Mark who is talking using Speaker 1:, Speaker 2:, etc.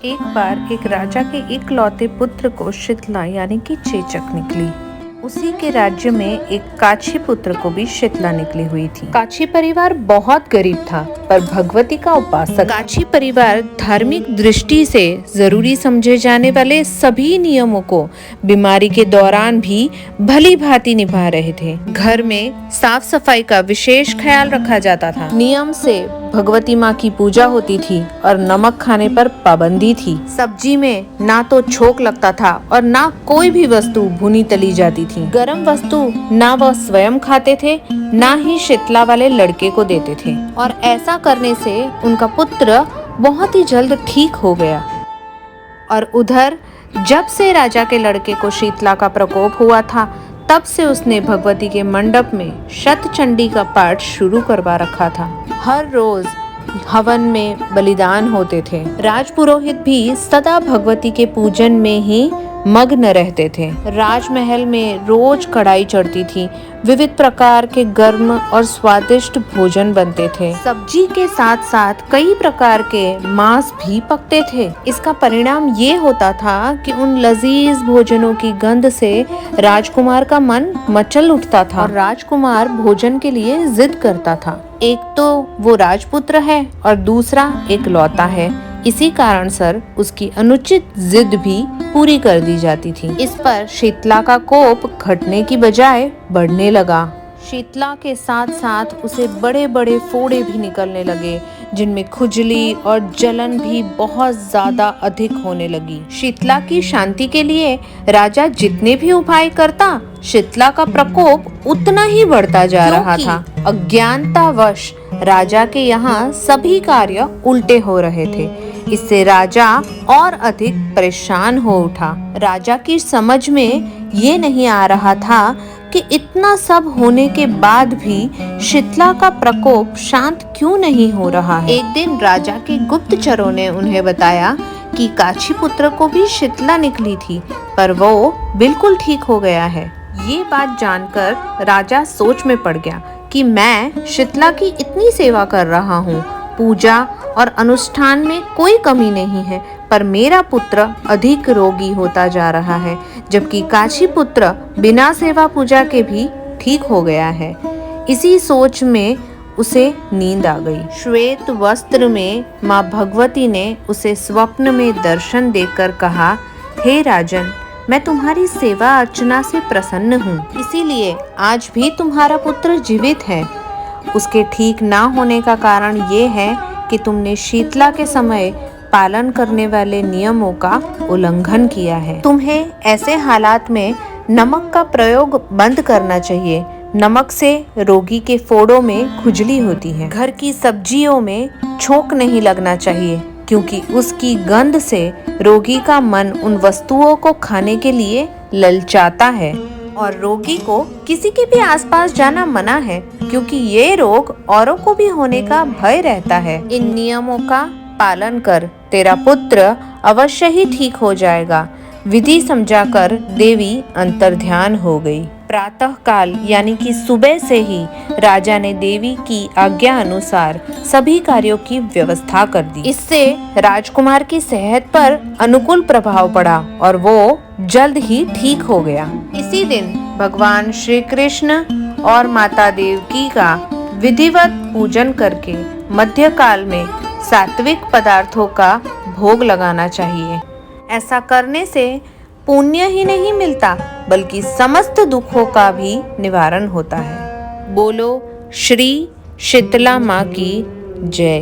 Speaker 1: एक बार एक राजा के इकलौते पुत्र को शीतला यानी कि चेचक निकली। उसी के राज्य में एक काछी पुत्र को भी शीतला निकली हुई थी। काछी परिवार बहुत गरीब था, पर भगवती का उपासक। काछी परिवार धार्मिक दृष्टि से जरूरी समझे जाने वाले सभी नियमों को बीमारी के दौरान भी भली भांति निभा रहे थे। घर में साफ सफाई का विशेष ख्याल रखा जाता था। नियम से भगवती माँ की पूजा होती थी और नमक खाने पर पाबंदी थी। सब्जी में ना तो छोक लगता था और ना कोई भी वस्तु भुनी तली जाती थी। गरम वस्तु ना वह स्वयं खाते थे, ना ही शीतला वाले लड़के को देते थे। और ऐसा करने से उनका पुत्र बहुत ही जल्द ठीक हो गया। और उधर जब से राजा के लड़के को शीतला का प्रकोप हुआ था, तब से उसने भगवती के मंडप में शतचंडी का पाठ शुरू करवा रखा था। हर रोज हवन में बलिदान होते थे। राजपुरोहित भी सदा भगवती के पूजन में ही मग्न रहते थे। राजमहल में रोज कढ़ाई चढ़ती थी। विविध प्रकार के गर्म और स्वादिष्ट भोजन बनते थे। सब्जी के साथ साथ कई प्रकार के मांस भी पकते थे। इसका परिणाम ये होता था कि उन लजीज भोजनों की गंध से राजकुमार का मन मचल उठता था और राजकुमार भोजन के लिए जिद करता था। एक तो वो राजपुत्र है और दूसरा एक लौता है। इसी कारण सर उसकी अनुचित जिद भी पूरी कर दी जाती थी। इस पर शीतला का कोप घटने की बजाय बढ़ने लगा। शीतला के साथ साथ उसे बड़े बड़े फोड़े भी निकलने लगे, जिनमें खुजली और जलन भी बहुत ज्यादा अधिक होने लगी। शीतला की शांति के लिए राजा जितने भी उपाय करता, शीतला का प्रकोप उतना ही बढ़ता जा रहा था। अज्ञानतावश राजा के यहाँ सभी कार्य उल्टे हो रहे थे। इससे राजा और अधिक परेशान हो उठा। राजा की समझ में ये नहीं आ रहा था कि इतना सब होने के बाद भी शीतला का प्रकोप शांत क्यों नहीं हो रहा है। एक दिन राजा के गुप्तचरों ने उन्हें बताया कि काछी पुत्र को भी शीतला निकली थी, पर वो बिल्कुल ठीक हो गया है। ये बात जानकर राजा सोच में पड़ गया कि मैं शीतला की इतनी सेवा कर रहा हूँ, पूजा और अनुष्ठान में कोई कमी नहीं है, पर मेरा पुत्र अधिक रोगी होता जा रहा है, जबकि काछी पुत्र बिना सेवा पूजा के भी ठीक हो गया है। इसी सोच में उसे नींद आ गई। श्वेत वस्त्र में माँ भगवती ने उसे स्वप्न में दर्शन देकर कहा, हे राजन, मैं तुम्हारी सेवा अर्चना से प्रसन्न हूँ, इसीलिए आज भी तुम्हारा पुत्र जीवित है। उसके ठीक ना होने का कारण ये है कि तुमने शीतला के समय पालन करने वाले नियमों का उल्लंघन किया है। तुम्हें ऐसे हालात में नमक का प्रयोग बंद करना चाहिए। नमक से रोगी के फोड़ों में खुजली होती है। घर की सब्जियों में छोक नहीं लगना चाहिए, क्योंकि उसकी गंध से रोगी का मन उन वस्तुओं को खाने के लिए ललचाता है। और रोगी को किसी के भी आसपास जाना मना है, क्योंकि ये रोग औरों को भी होने का भय रहता है। इन नियमों का पालन कर, तेरा पुत्र अवश्य ही ठीक हो जाएगा। विधि समझाकर देवी अंतर्ध्यान हो गई। प्रातः काल यानी कि सुबह से ही राजा ने देवी की आज्ञा अनुसार सभी कार्यों की व्यवस्था कर दी। इससे राजकुमार की सेहत पर अनुकूल प्रभाव पड़ा और वो जल्द ही ठीक हो गया। इसी दिन भगवान श्री कृष्ण और माता देवकी का विधिवत पूजन करके मध्यकाल में सात्विक पदार्थों का भोग लगाना चाहिए। ऐसा करने से पुण्य ही नहीं मिलता, बल्कि समस्त दुखों का भी निवारण होता है। बोलो श्री शीतला माँ की जय।